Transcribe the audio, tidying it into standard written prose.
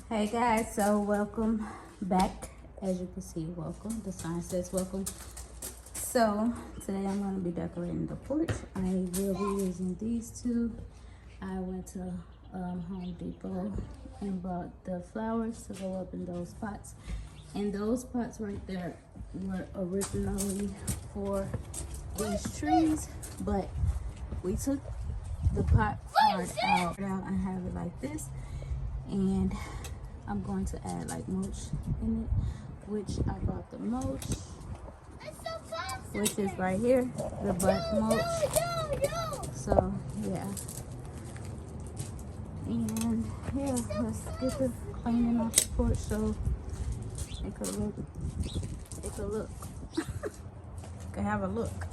Hey guys, so welcome back. As you can see, welcome. The sign says welcome. So today I'm going to be decorating the porch. I will be using these two. I went to Home Depot and bought the flowers to go up in those pots. And those pots right there were originally for these trees, but we took the pot part out and have it like this. And I'm going to add like mulch in it, which I bought the mulch, which is right here, the black mulch. So yeah, and yeah, let's get the cleaning off the porch so it could look, it could have a look.